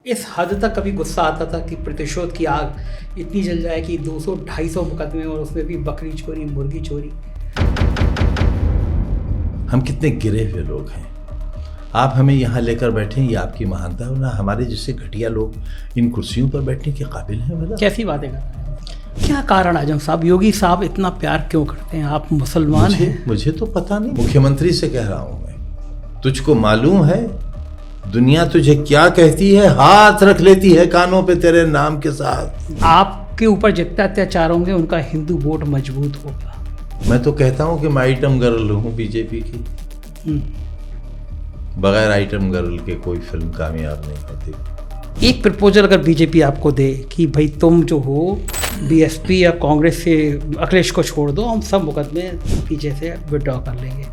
इस हद तक कभी गुस्सा आता था कि प्रतिशोध की आग इतनी जल जाए कि 200-250 मुकदमे और उसमें भी बकरी चोरी, मुर्गी चोरी। हम कितने गिरे हुए लोग हैं। आप हमें यहाँ लेकर बैठे, ये आपकी महानता है ना। हमारे जैसे घटिया लोग इन कुर्सियों पर बैठने के काबिल हैं? मतलब कैसी बातें कर रहे हैं? क्या कारण आजम साहब, योगी साहब इतना प्यार क्यों करते हैं? आप मुसलमान हैं? मुझे तो पता नहीं। मुख्यमंत्री से कह रहा हूँ मैं, तुझको मालूम है दुनिया तुझे क्या कहती है? हाथ रख लेती है कानों पे तेरे नाम के साथ। आपके ऊपर जितना अत्याचार होंगे उनका हिंदू वोट मजबूत होगा। मैं तो कहता हूँ कि मैं आइटम गर्ल हूँ बीजेपी की। बगैर आइटम गर्ल के कोई फिल्म कामयाब नहीं होती। एक प्रपोजल अगर बीजेपी आपको दे कि भाई तुम जो हो बीएसपी या कांग्रेस से अखिलेश को छोड़ दो, हम सब मुकदमे पीछे से विड्रॉ कर लेंगे,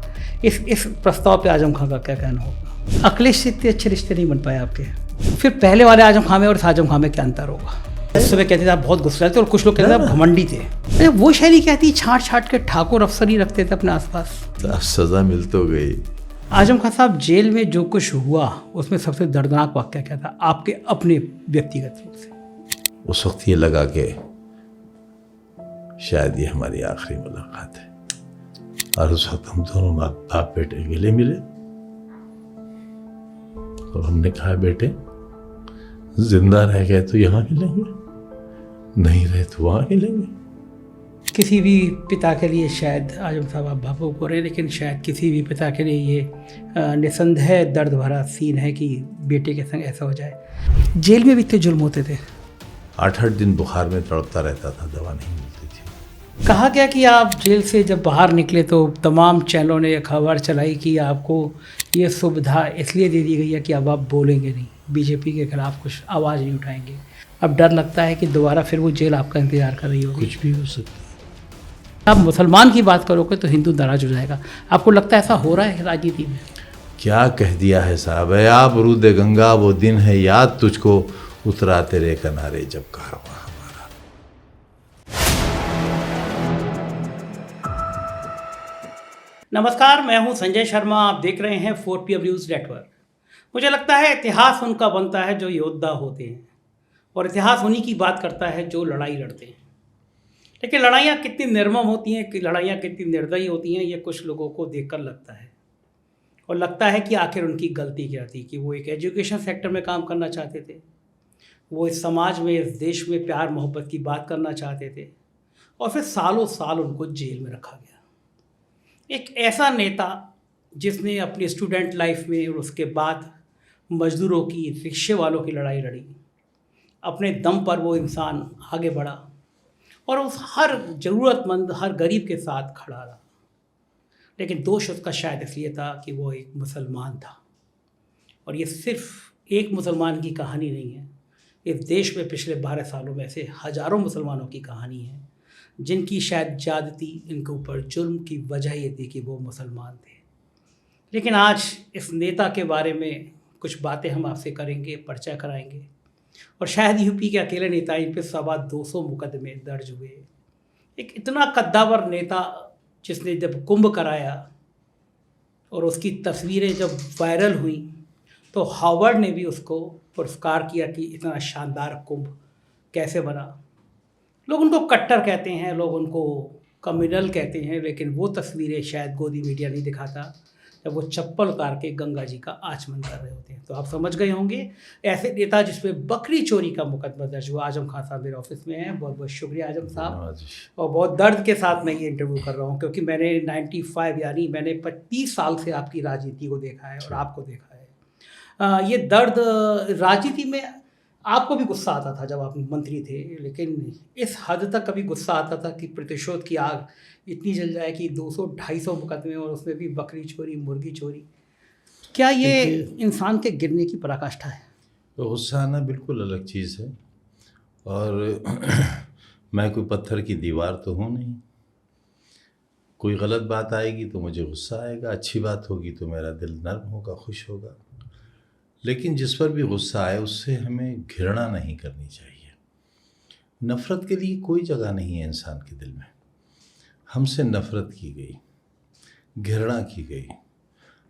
इस प्रस्ताव पे आजम खान का क्या कहना होगा? अखिलेश से इतने अच्छे रिश्ते नहीं बन पाए आपके, फिर पहले वाले आजम खान में और इस आजम खान में क्या अंतर होगा? उस समय कहते थे आप बहुत गुस्सा थे और कुछ लोग कहते थे आप घमंडी थे। अरे वो शैली कहती छाट छाट के ठाकुर अफसर ही रखते थे अपने आसपास। सजा मिल तो गई। आजम खान साहब, जेल में जो कुछ हुआ उसमें सबसे दर्दनाक वाक्य क्या था आपके अपने व्यक्तिगत रूप से? उस वक्त ये लगा कि शायद ये हमारी आखिरी मुलाकात है। और उस वक्त हम दोनों बाप बेटे गले मिले और हमने कहा, बेटे जिंदा रह गए तो यहाँ मिलेंगे, नहीं रहे तो वहाँ मिलेंगे। किसी भी पिता के लिए शायद आजम साहब आप भावुक हो रहे हैं, लेकिन शायद किसी भी पिता के लिए ये निसंदेह दर्द भरा सीन है कि बेटे के संग ऐसा हो जाए। जेल में भी इतने जुल्म होते थे। 8-8 दिन बुखार में तड़पता रहता था, दवा नहीं मिलती थी। कहा गया कि आप जेल से जब बाहर निकले तो तमाम चैनलों ने खबर चलाई कि आपको ये सुविधा इसलिए दे दी गई है कि अब आप बोलेंगे नहीं, बीजेपी के खिलाफ कुछ आवाज़ नहीं उठाएंगे। अब डर लगता है कि दोबारा फिर वो जेल आपका इंतजार कर रही होगी। कुछ भी हो सकता है। आप मुसलमान की बात करोगे तो हिंदू नाराज हो जाएगा। आपको लगता है ऐसा हो रहा है राजनीति में? क्या कह दिया है साहब? है आप रूद गंगा, वो दिन है याद तुझको, उतरा तेरे किनारे जब कारवां हमारा। नमस्कार, मैं हूं संजय शर्मा, आप देख रहे हैं 4PM न्यूज़ नेटवर्क। मुझे लगता है इतिहास उनका बनता है जो योद्धा होते हैं, और इतिहास उन्हीं की बात करता है जो लड़ाई लड़ते हैं। लेकिन लड़ाइयाँ कितनी निर्मम होती हैं, कि लड़ाइयाँ कितनी निर्दयी होती हैं, ये कुछ लोगों को देखकर लगता है। और लगता है कि आखिर उनकी गलती क्या थी कि वो एक एजुकेशन सेक्टर में काम करना चाहते थे, वो इस समाज में, इस देश में प्यार मोहब्बत की बात करना चाहते थे, और फिर सालों साल उनको जेल में रखा गया। एक ऐसा नेता जिसने अपनी स्टूडेंट लाइफ में और उसके बाद मजदूरों की, रिक्शे वालों की लड़ाई लड़ी, अपने दम पर वो इंसान आगे बढ़ा और उस हर ज़रूरतमंद, हर गरीब के साथ खड़ा रहा। लेकिन दोष उसका शायद इसलिए था कि वो एक मुसलमान था। और ये सिर्फ एक मुसलमान की कहानी नहीं है, इस देश में पिछले 12 सालों में ऐसे हज़ारों मुसलमानों की कहानी है जिनकी शायद ज़्यादती, इनके ऊपर जुल्म की वजह ये थी कि वो मुसलमान थे। लेकिन आज इस नेता के बारे में कुछ बातें हम आपसे करेंगे, परिचय कराएंगे, और शायद यूपी के अकेले नेता इन पर 250 मुकदमे दर्ज हुए। एक इतना कद्दावर नेता जिसने जब कुंभ कराया और उसकी तस्वीरें जब वायरल हुई तो हार्वर्ड ने भी उसको पुरस्कार किया कि इतना शानदार कुंभ कैसे बना। लोग उनको कट्टर कहते हैं, लोग उनको कम्युनल कहते हैं, लेकिन वो तस्वीरें शायद गोदी मीडिया नहीं दिखाता जब वो चप्पल उतार के गंगा जी का आचमन कर रहे होते हैं। तो आप समझ गए होंगे ऐसे नेता जिसमें बकरी चोरी का मुकदमा दर्ज हुआ। आजम खान साहब मेरे ऑफिस में हैं। बहुत बहुत शुक्रिया आजम साहब, और बहुत दर्द के साथ मैं ये इंटरव्यू कर रहा हूँ क्योंकि मैंने 95 यानी मैंने 25 साल से आपकी राजनीति को देखा है और आपको देखा है। ये दर्द राजनीति में आपको भी गुस्सा आता था जब आप मंत्री थे, लेकिन इस हद तक कभी गुस्सा आता था कि प्रतिशोध की आग इतनी जल जाए कि 200-250 मुकदमे और उसमें भी बकरी चोरी, मुर्गी चोरी। क्या ये इंसान के गिरने की पराकाष्ठा है? तो गुस्सा आना बिल्कुल अलग चीज़ है। और मैं कोई पत्थर की दीवार तो हूँ नहीं। कोई गलत बात आएगी तो मुझे गुस्सा आएगा, अच्छी बात होगी तो मेरा दिल नर्म होगा, खुश होगा। लेकिन जिस पर भी गुस्सा आए उससे हमें घृणा नहीं करनी चाहिए। नफ़रत के लिए कोई जगह नहीं है इंसान के दिल में। हमसे नफ़रत की गई, घृणा की गई,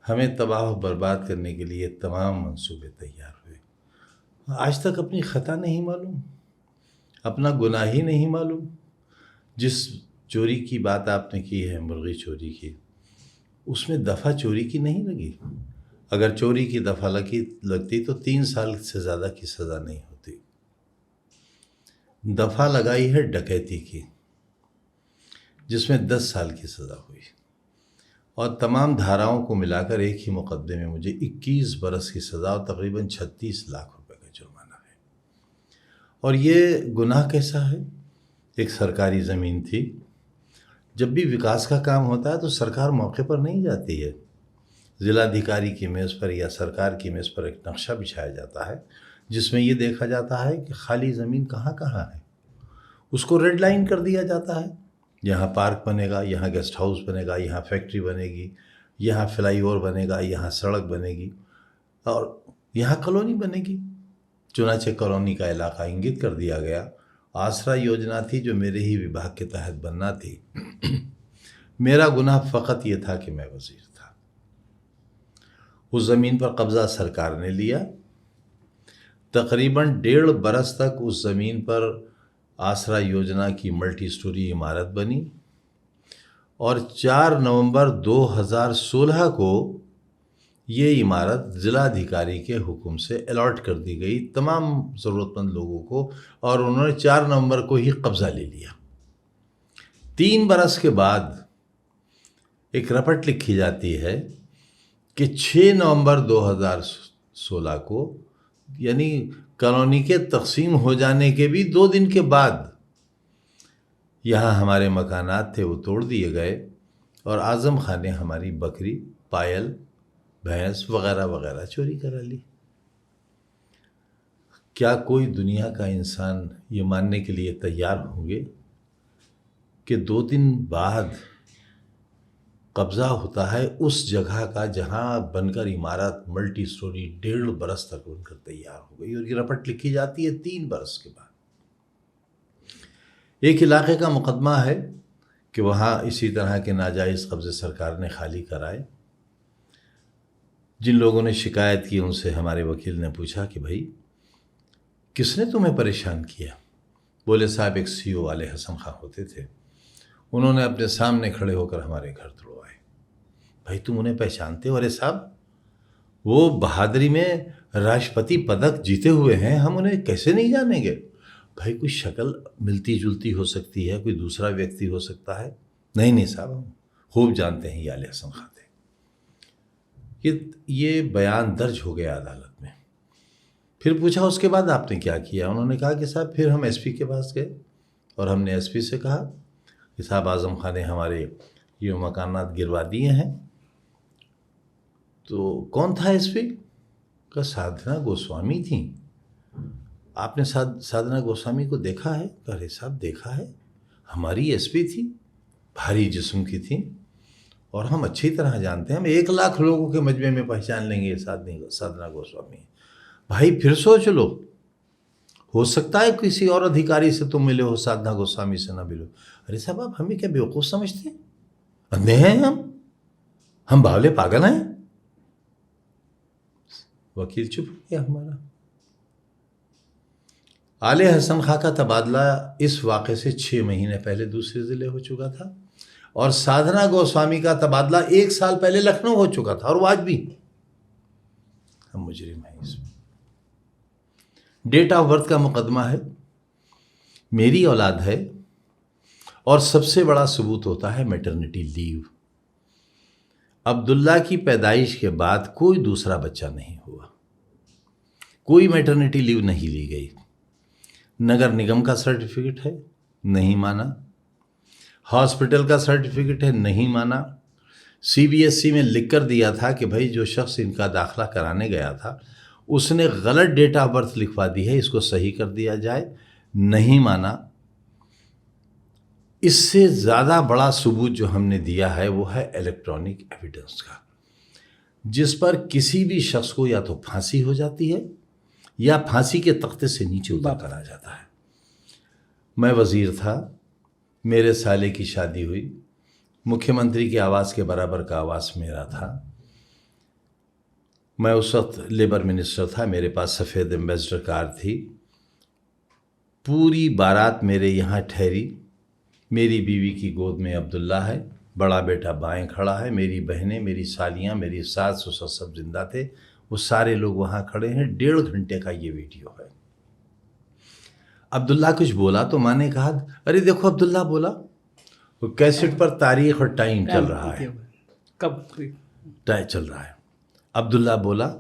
हमें तबाह बर्बाद करने के लिए तमाम मंसूबे तैयार हुए, आज तक अपनी ख़ता नहीं मालूम, अपना गुनाह ही नहीं मालूम। जिस चोरी की बात आपने की है, मुर्गी चोरी की, उसमें दफ़ा चोरी की नहीं लगी। अगर चोरी की दफ़ा लगती तो 3 साल से ज़्यादा की सज़ा नहीं होती। दफ़ा लगाई है डकैती की, जिसमें 10 साल की सज़ा हुई, और तमाम धाराओं को मिलाकर एक ही मुकदमे में मुझे 21 बरस की सज़ा और तकरीबन 36 लाख रुपए का जुर्माना है। और ये गुनाह कैसा है? एक सरकारी ज़मीन थी। जब भी विकास का काम होता है तो सरकार मौके पर नहीं जाती है। ज़िलाधिकारी की मेज़ पर या सरकार की मेज़ पर एक नक्शा बिछाया जाता है, जिसमें ये देखा जाता है कि खाली ज़मीन कहाँ कहाँ है। उसको रेड लाइन कर दिया जाता है, यहाँ पार्क बनेगा, यहाँ गेस्ट हाउस बनेगा, यहाँ फैक्ट्री बनेगी, यहाँ फ्लाईओवर बनेगा, यहाँ सड़क बनेगी, और यहाँ कॉलोनी बनेगी। चुनाचे कॉलोनी का इलाका इंगित कर दिया गया। आसरा योजना थी जो मेरे ही विभाग के तहत बनना थी। मेरा गुनाह फ़कत ये था कि मैं वज़ीर था। उस ज़मीन पर कब्ज़ा सरकार ने लिया। तकरीबन 1.5 बरस तक उस ज़मीन पर आसरा योजना की मल्टी स्टोरी इमारत बनी, और 4 नवंबर 2016 को ये इमारत ज़िलाधिकारी के हुक्म से अलॉट कर दी गई तमाम ज़रूरतमंद लोगों को, और उन्होंने 4 नवंबर को ही कब्ज़ा ले लिया। 3 बरस के बाद एक रपट लिखी जाती है कि 6 नवंबर 2016 को, यानी कॉलोनी के तकसीम हो जाने के भी 2 दिन के बाद, यहाँ हमारे मकानात थे वो तोड़ दिए गए, और आज़म खान ने हमारी बकरी, पायल, भैंस वगैरह वगैरह चोरी करा ली। क्या कोई दुनिया का इंसान ये मानने के लिए तैयार होंगे कि 2 दिन बाद कब्ज़ा होता है उस जगह का जहाँ बनकर इमारत मल्टी स्टोरी 1.5 बरस तक बनकर तैयार हो गई, और ये रपट लिखी जाती है 3 बरस के बाद। एक इलाके का मुकदमा है कि वहाँ इसी तरह के नाजायज़ कब्ज़े सरकार ने खाली कराए। जिन लोगों ने शिकायत की उनसे हमारे वकील ने पूछा कि भाई किसने तुम्हें परेशान किया? बोले साहब एक सीओ वाले हसन खां होते थे, उन्होंने अपने सामने खड़े होकर हमारे घर तोड़वाए। भाई तुम उन्हें पहचानते हो? अरे साहब वो बहादुरी में राष्ट्रपति पदक जीते हुए हैं, हम उन्हें कैसे नहीं जानेंगे? भाई कोई शक्ल मिलती जुलती हो सकती है, कोई दूसरा व्यक्ति हो सकता है। नहीं नहीं साहब हम खूब जानते हैं ये आले हसन खां थे। ये बयान दर्ज हो गया अदालत में। फिर पूछा उसके बाद आपने क्या किया? उन्होंने कहा कि साहब फिर हम एसपी के पास गए, और हमने एसपी से कहा कि साहब आज़म खान ने हमारे ये मकानात गिरवा दिए हैं। तो कौन था एसपी? का साधना गोस्वामी थी। आपने साधना गोस्वामी को देखा है? अरे साहब देखा है, हमारी एसपी थी, भारी जिस्म की थी, और हम अच्छी तरह जानते हैं, हम 1 लाख लोगों के मजमे में पहचान लेंगे साधना गोस्वामी। भाई फिर सोच लो, हो सकता है किसी और अधिकारी से तुम मिले हो, साधना गोस्वामी से ना मिलो। अरे साहब आप हमें क्या बेवकूफ़ समझते हैं? अंधे हैं हम बावले पागल हैं? वकील चुप हो गया हमारा। आले हसन खां का तबादला इस वाक़े से 6 महीने पहले दूसरे ज़िले हो चुका था, और साधना गोस्वामी का तबादला 1 साल पहले लखनऊ हो चुका था, और वो आज भी हम मुजरिम हैं इसमें। डेट ऑफ बर्थ का मुकदमा है, मेरी औलाद है, और सबसे बड़ा सबूत होता है मैटरनिटी लीव। अब्दुल्ला की पैदाइश के बाद कोई दूसरा बच्चा नहीं हुआ, कोई मैटरनिटी लीव नहीं ली गई। नगर निगम का सर्टिफिकेट है, नहीं माना। हॉस्पिटल का सर्टिफिकेट है, नहीं माना। सीबीएसई में लिख कर दिया था कि भाई जो शख्स इनका दाखिला कराने गया था उसने गलत डेट ऑफ बर्थ लिखवा दी है, इसको सही कर दिया जाए, नहीं माना। इससे ज़्यादा बड़ा सबूत जो हमने दिया है वो है इलेक्ट्रॉनिक एविडेंस का, जिस पर किसी भी शख्स को या तो फांसी हो जाती है या फांसी के तख्ते से नीचे उतार करा जाता है। मैं वज़ीर था, मेरे साले की शादी हुई, मुख्यमंत्री के आवास के बराबर का आवास मेरा था। मैं उस वक्त लेबर मिनिस्टर था, मेरे पास सफ़ेद एम्बेसडर कार थी। पूरी बारात मेरे यहाँ ठहरी। मेरी बीवी की गोद में अब्दुल्ला है, बड़ा बेटा बाएं खड़ा है, मेरी बहनें, मेरी सालियाँ, मेरी सास ससुर सब जिंदा थे। वो सारे लोग वहाँ खड़े हैं। 1.5 घंटे का ये वीडियो है। अब्दुल्ला कुछ बोला तो माँ ने कहा, अरे देखो अब्दुल्ला बोला। वो कैसेट पर तारीख और टाइम चल रहा है, कब टाइम चल रहा है। अब्दुल्ला बोला,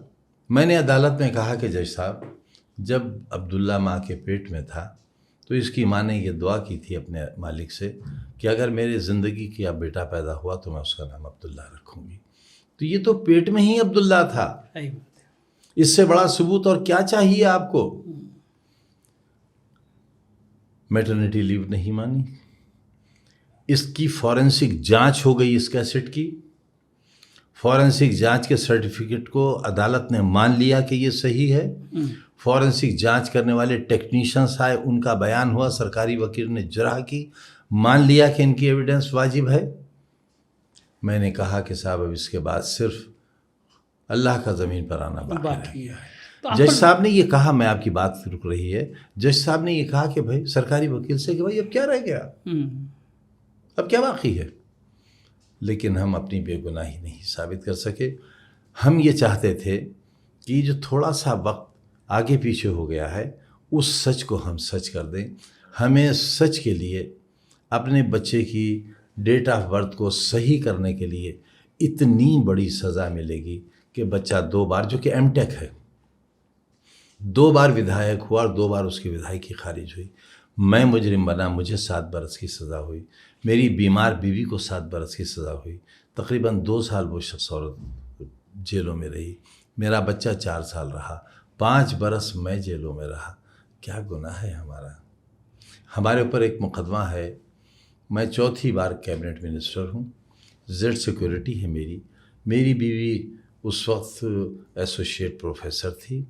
मैंने अदालत में कहा कि जज साहब, जब अब्दुल्ला माँ के पेट में था तो इसकी माँ ने ये दुआ की थी अपने मालिक से कि अगर मेरे ज़िंदगी की अब बेटा पैदा हुआ तो मैं उसका नाम अब्दुल्ला रखूँगी। तो ये तो पेट में ही अब्दुल्ला था। इससे बड़ा सबूत और क्या चाहिए आपको? मैटरनिटी लीव नहीं मानी। इसकी फॉरेंसिक जांच हो गई, इस कैसेट की फॉरेंसिक जांच के सर्टिफिकेट को अदालत ने मान लिया कि ये सही है। फॉरेंसिक जांच करने वाले टेक्नीशियंस आए, उनका बयान हुआ, सरकारी वकील ने जरह की, मान लिया कि इनकी एविडेंस वाजिब है। मैंने कहा कि साहब अब इसके बाद सिर्फ अल्लाह का ज़मीन पर आना बाकी है। जज साहब ने ये कहा, मैं आपकी बात रुक रही है, जज साहब ने ये कहा कि भाई सरकारी वकील से कि भाई अब क्या रह गया, अब क्या बाकी है। लेकिन हम अपनी बेगुनाही नहीं साबित कर सके। हम ये चाहते थे कि जो थोड़ा सा वक्त आगे पीछे हो गया है उस सच को हम सच कर दें। हमें सच के लिए अपने बच्चे की डेट ऑफ बर्थ को सही करने के लिए इतनी बड़ी सज़ा मिलेगी कि बच्चा 2 बार, जो कि एमटेक है, 2 बार विधायक हुआ और 2 बार उसकी विधायकी खारिज हुई। मैं मुजरिम बना, मुझे 7 बरस की सज़ा हुई। मेरी बीमार बीवी को 7 बरस की सज़ा हुई। तकरीबन 2 साल वो शख्स औरत जेलों में रही। मेरा बच्चा 4 साल रहा। 5 बरस मैं जेलों में रहा। क्या गुनाह है हमारा? हमारे ऊपर एक मुकदमा है। मैं 4थी बार कैबिनेट मिनिस्टर हूँ। जेड सिक्योरिटी है मेरी बीवी उस वक्त एसोसिएट प्रोफेसर थी।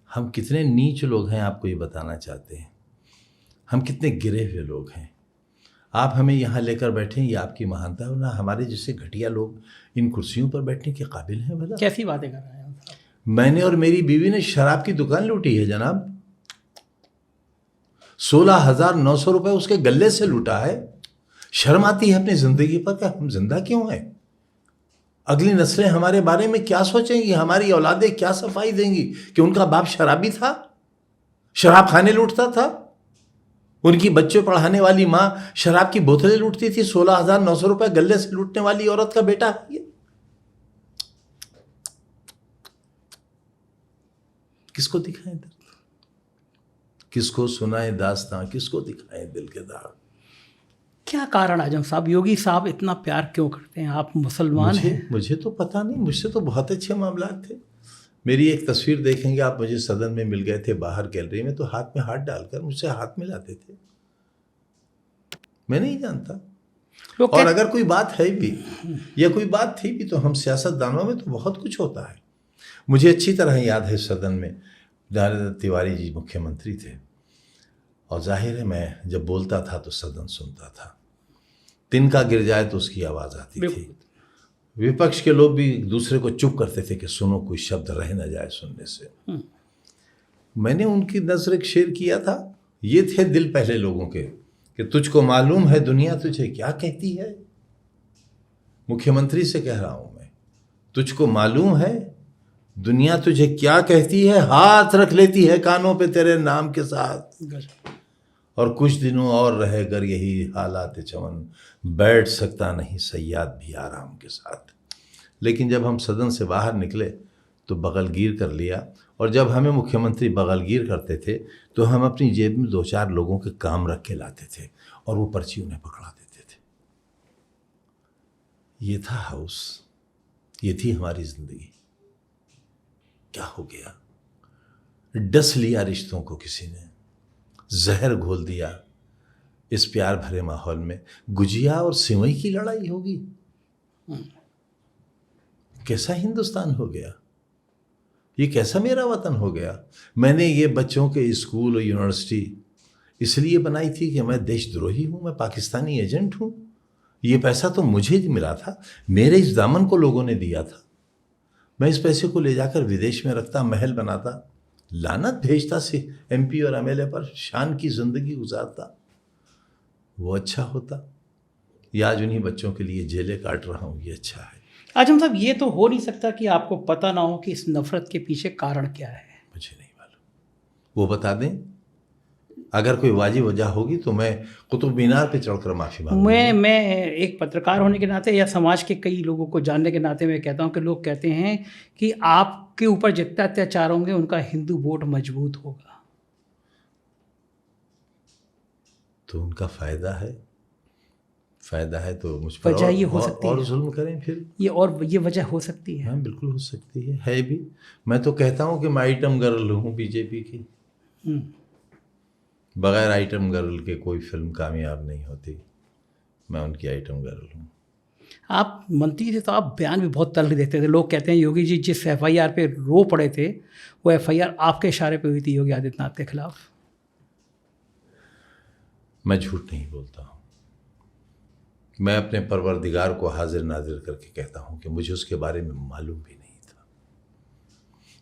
हम कितने नीच लोग हैं आपको ये बताना चाहते हैं। हम कितने गिरे हुए लोग हैं। आप हमें यहाँ लेकर बैठे, ये आपकी महानता हो ना। हमारे जैसे घटिया लोग इन कुर्सियों पर बैठने के काबिल हैं भला? कैसी बातें कर रहे हैं? मैंने और मेरी बीवी ने शराब की दुकान लूटी है जनाब। 16,900 रुपये उसके गले से लूटा है। शर्म आती है अपनी ज़िंदगी पर कि हम जिंदा क्यों हैं। अगली नस्लें हमारे बारे में क्या सोचेंगी, हमारी औलादें क्या सफाई देंगी कि उनका बाप शराबी था, शराब खाने लूटता था। उनकी बच्चे पढ़ाने वाली माँ शराब की बोतलें लूटती थी। 16,900 रुपये गले से लूटने वाली औरत का बेटा है ये। किसको दिखाएं दर्द, किसको सुनाए दास्तां, किसको दिखाएं दिल के दाग? क्या कारण आजम साहब, योगी साहब इतना प्यार क्यों करते हैं? आप मुसलमान हैं? मुझे तो पता नहीं, मुझसे तो बहुत अच्छे मामला थे। मेरी एक तस्वीर देखेंगे आप, मुझे सदन में मिल गए थे बाहर गैलरी में, तो हाथ में हाथ डालकर मुझसे हाथ मिलाते थे। मैं नहीं जानता। और अगर कोई बात है भी या कोई बात थी भी तो हम सियासतदानों में तो बहुत कुछ होता है। मुझे अच्छी तरह याद है सदन में नारायण तिवारी जी मुख्यमंत्री थे और जाहिर है मैं जब बोलता था तो सदन सुनता था। तिनका गिर जाए तो उसकी आवाज़ आती थी। विपक्ष के लोग भी एक दूसरे को चुप करते थे कि सुनो, कोई शब्द रह न जाए सुनने से। मैंने उनकी नज़र एक शेर किया था। ये थे दिल पहले लोगों के कि तुझको मालूम है दुनिया तुझे क्या कहती है। मुख्यमंत्री से कह रहा हूं मैं, तुझको मालूम है दुनिया तुझे क्या कहती है। हाथ रख लेती है कानों पे तेरे नाम के साथ, और कुछ दिनों और रहे अगर यही हालात चमन, बैठ सकता नहीं सयाद भी आराम के साथ। लेकिन जब हम सदन से बाहर निकले तो बगलगीर कर लिया, और जब हमें मुख्यमंत्री बगलगीर करते थे तो हम अपनी जेब में 2-4 लोगों के काम रख के लाते थे और वो पर्ची उन्हें पकड़ा देते थे। ये था हाउस, ये थी हमारी जिंदगी। क्या हो गया? डस लिया रिश्तों को किसी ने, जहर घोल दिया। इस प्यार भरे माहौल में गुजिया और सिवई की लड़ाई होगी। कैसा हिंदुस्तान हो गया, ये कैसा मेरा वतन हो गया। मैंने ये बच्चों के स्कूल और यूनिवर्सिटी इसलिए बनाई थी कि मैं देशद्रोही हूँ, मैं पाकिस्तानी एजेंट हूँ। ये पैसा तो मुझे ही मिला था, मेरे इस दामन को लोगों ने दिया था। मैं इस पैसे को ले जाकर विदेश में रखता, महल बनाता, लानत भेजता से MP और MLA पर, शान की ज़िंदगी गुजारता, वो अच्छा होता। या आज उन्हीं बच्चों के लिए जेलें काट रहा हूँ, ये अच्छा है। आजम साहब, ये तो हो नहीं सकता कि आपको पता ना हो कि इस नफरत के पीछे कारण क्या है। मुझे नहीं मालूम, वो बता दें। अगर कोई वाजिब वजह होगी तो मैं कुतुब मीनार पे चढ़कर माफ़ी मांगूंगा। मैं एक पत्रकार होने के नाते या समाज के कई लोगों को जानने के नाते मैं कहता हूँ कि लोग कहते हैं कि आपके ऊपर जितना अत्याचार होंगे उनका हिंदू वोट मजबूत होगा। तो उनका फ़ायदा है तो मुझ पर वजह ये हो सकती और है, जुल्म करें फिर। ये वजह हो सकती है। हाँ, बिल्कुल हो सकती है भी। मैं तो कहता हूँ कि मैं आइटम गर्ल हूँ बीजेपी की। बगैर आइटम गर्ल के कोई फिल्म कामयाब नहीं होती। मैं उनकी आइटम गर्ल हूँ। आप मंत्री थे तो आप बयान भी बहुत तल्ख देते थे। लोग कहते हैं योगी जी जिस FIR पे रो पड़े थे वो FIR आपके इशारे पे हुई थी योगी आदित्यनाथ के खिलाफ। मैं झूठ नहीं बोलता हूँ। मैं अपने परवरदिगार को हाजिर नाजिर करके कहता हूँ कि मुझे उसके बारे में मालूम भी नहीं था।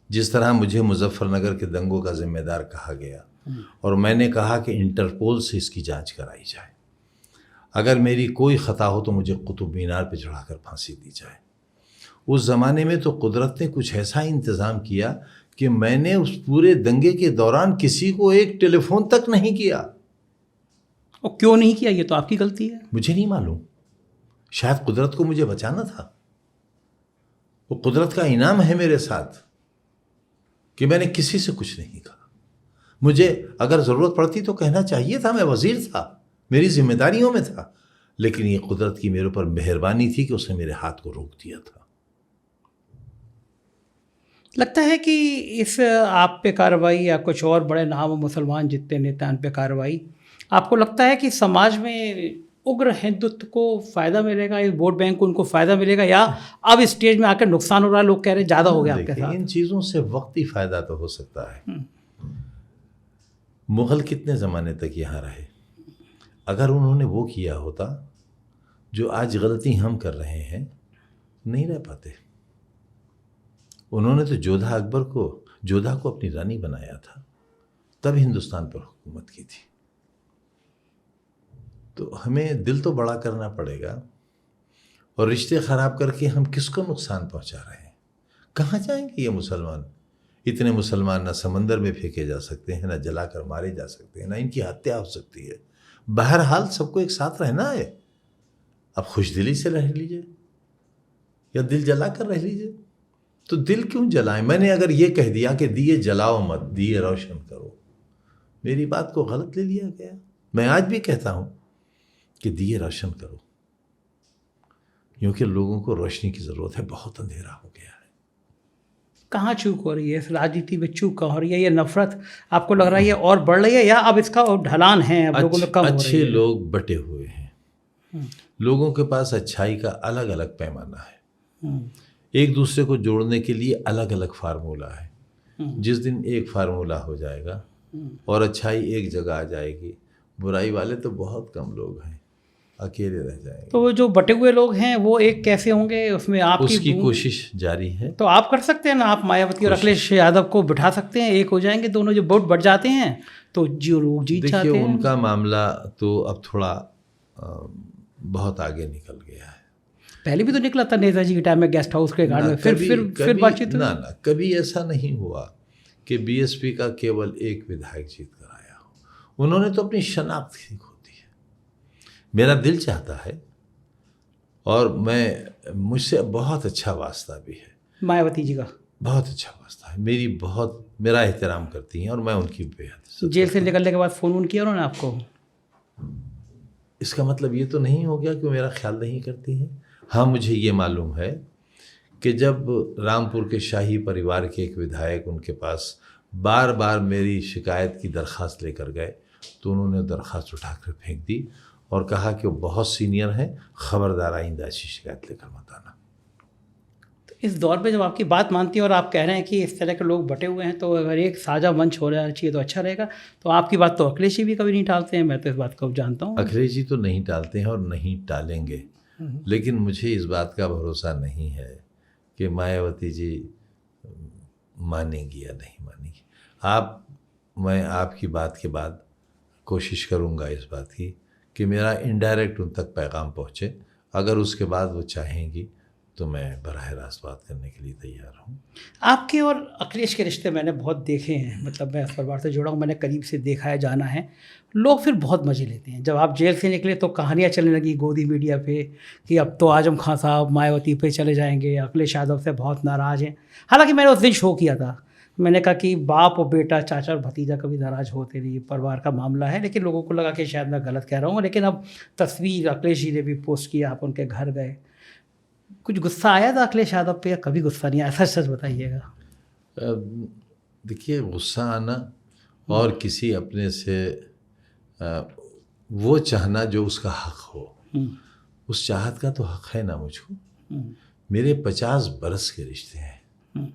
जिस तरह मुझे मुजफ्फरनगर के दंगों का जिम्मेदार कहा गया और मैंने कहा कि इंटरपोल से इसकी जांच कराई जाए, अगर मेरी कोई ख़ता हो तो मुझे कुतुब मीनार पर चढ़ाकर फांसी दी जाए। उस ज़माने में तो कुदरत ने कुछ ऐसा इंतज़ाम किया कि मैंने उस पूरे दंगे के दौरान किसी को एक टेलीफोन तक नहीं किया। और क्यों नहीं किया, ये तो आपकी गलती है। मुझे नहीं मालूम, शायद कुदरत को मुझे बचाना था। वो कुदरत का इनाम है मेरे साथ कि मैंने किसी से कुछ नहीं कहा। मुझे अगर ज़रूरत पड़ती तो कहना चाहिए था, मैं वज़ीर था, मेरी जिम्मेदारियों में था, लेकिन ये कुदरत की मेरे ऊपर मेहरबानी थी कि उसने मेरे हाथ को रोक दिया था। लगता है कि इस आप पे कार्रवाई या कुछ और बड़े नाम मुसलमान जितने नेता पे कार्रवाई, आपको लगता है कि समाज में उग्र हिंदुत्व को फ़ायदा मिलेगा, इस वोट बैंक को उनको फ़ायदा मिलेगा, या अब इस स्टेज में आकर नुकसान हो रहा है, लोग कह रहे हैं ज़्यादा हो गया आपके साथ? इन चीज़ों से वक्ती फ़ायदा तो हो सकता है। मुग़ल कितने ज़माने तक यहाँ रहे? अगर उन्होंने वो किया होता जो आज गलती हम कर रहे हैं, नहीं रह पाते। उन्होंने तो जोधा को अपनी रानी बनाया था, तब हिंदुस्तान पर हुकूमत की थी। तो हमें दिल तो बड़ा करना पड़ेगा, और रिश्ते ख़राब करके हम किसको नुकसान पहुंचा रहे हैं? कहाँ जाएंगे ये मुसलमान? इतने मुसलमान ना समंदर में फेंके जा सकते हैं, ना जलाकर मारे जा सकते हैं, ना इनकी हत्या हो सकती है। बहरहाल सबको एक साथ रहना है। अब खुशदिली से रह लीजिए या दिल जला कर रह लीजिए। तो दिल क्यों जलाएं? मैंने अगर ये कह दिया कि दिए जलाओ मत, दिए रोशन करो, मेरी बात को गलत ले लिया गया। मैं आज भी कहता हूँ कि दिए रोशन करो, क्योंकि लोगों को रोशनी की ज़रूरत है, बहुत अंधेरा हो गया है। कहाँ चूक हो रही है इस राजनीति में? चूक कहाँ हो रही है? ये नफरत आपको लग रहा है ये और बढ़ रही है, या अब इसका ढलान है, अब लोगों में कम हो रही है? अच्छे लोग बटे हुए हैं। लोगों के पास अच्छाई का अलग अलग पैमाना है। एक दूसरे को जोड़ने के लिए अलग अलग फार्मूला है। जिस दिन एक फार्मूला हो जाएगा और अच्छाई एक जगह आ जाएगी, बुराई वाले तो बहुत कम लोग हैं, अकेले रह जाएंगे। तो जो बटे हुए लोग हैं वो एक कैसे होंगे? उसमें आपकी उसकी कोशिश जारी है। तो आप कर सकते हैं ना, आप मायावती और अखिलेश यादव को बिठा सकते हैं, एक हो जाएंगे दोनों। जो वोट बढ़ जाते हैं तो जो लोग जीत जाते हैं। देखिए, उनका मामला तो अब थोड़ा बहुत आगे निकल गया है। पहले भी तो निकला था नेताजी के टाइम में गेस्ट हाउस के गार्ड में, फिर बातचीत ना कभी ऐसा नहीं हुआ कि BSP का केवल एक विधायक जीत कर आया हो। उन्होंने तो अपनी शनाख्त ही खो दी है। मेरा दिल चाहता है, और मुझसे बहुत अच्छा वास्ता भी है मायावती जी का, बहुत अच्छा वास्ता है। मेरा एहतराम करती हैं और मैं उनकी बेहद। जेल से निकलने के बाद फ़ोन किया उन्होंने आपको? इसका मतलब ये तो नहीं हो गया कि वो मेरा ख्याल नहीं करती हैं। हाँ, मुझे ये मालूम है कि जब रामपुर के शाही परिवार के एक विधायक उनके पास बार बार मेरी शिकायत की दरख्वास्त लेकर गए, तो उन्होंने दरख्वास्त उठाकर फेंक दी और कहा कि वो बहुत सीनियर हैं, ख़बरदार आइंदा ऐसी शिकायत लेकर मत आना। तो इस दौर पे जब आपकी बात मानती है और आप कह रहे हैं कि इस तरह के लोग बटे हुए हैं, तो अगर एक साझा मंच हो जाना चाहिए तो अच्छा रहेगा। तो आपकी बात तो अखिलेश जी भी कभी नहीं टालते हैं, मैं तो इस बात को जानता हूँ। अखिलेश जी तो नहीं टालते हैं और नहीं टालेंगे, लेकिन मुझे इस बात का भरोसा नहीं है कि मायावती जी मानेंगी या नहीं मानेंगी। मैं आपकी बात के बाद कोशिश करूंगा इस बात की कि मेरा इनडायरेक्ट उन तक पैगाम पहुंचे। अगर उसके बाद वो चाहेंगी तो मैं बराह रास्त बात करने के लिए तैयार हूँ। आपके और अखिलेश के रिश्ते मैंने बहुत देखे हैं, मतलब मैं इस परिवार से जुड़ा हूँ, मैंने करीब से देखा है, जाना है। लोग फिर बहुत मज़े लेते हैं। जब आप जेल से निकले तो कहानियाँ चलने लगी गोदी मीडिया पे कि अब तो आजम खान साहब मायावती पे चले जाएंगे, अखिलेश यादव से बहुत नाराज़ हैं। हालांकि मैंने उस दिन शो किया था, मैंने कहा कि बाप और बेटा, चाचा और भतीजा कभी नाराज़ होते नहीं, परिवार का मामला है। लेकिन लोगों को लगा कि शायद मैं गलत कह रहा हूँ। लेकिन अब तस्वीर अखिलेश जी ने भी पोस्ट किया, आप उनके घर गए, कुछ गुस्सा आया था अखिलेश यादव पे या कभी गुस्सा नहीं आया? सच सच बताइएगा। देखिए, गुस्सा आना और किसी अपने से वो चाहना जो उसका हक हो, उस चाहत का तो हक है ना मुझको। मेरे 50 बरस के रिश्ते हैं।